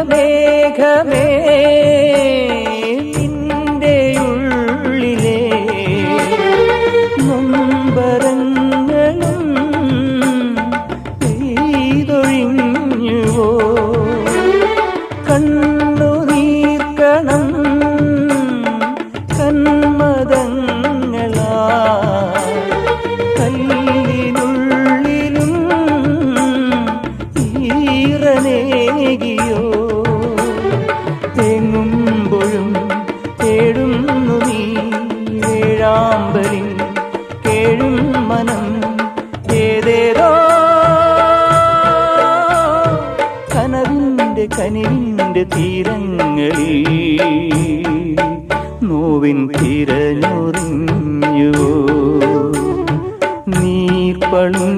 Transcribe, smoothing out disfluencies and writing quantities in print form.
മേഘമേ നിന്റെ ഉള്ളിലെ നൊമ്പരങ്ങളും പെയ്തൊഴിഞ്ഞുവോ കണ്ണുനീർക്കണം കന്മദങ്ങളാ കല്ലിനുള്ളിലും ഈറനേകിയോ തേങ്ങുമ്പോഴും തേടുന്നു നീ വേഴാമ്പലിൻ കേഴും മനം ഏതേതോ കനവിൻ്റെ കനിവിൻ്റെ തീരങ്ങളിൽ നോവിൻ തിരഞ്ഞൊറിഞ്ഞു നീർപ്പളും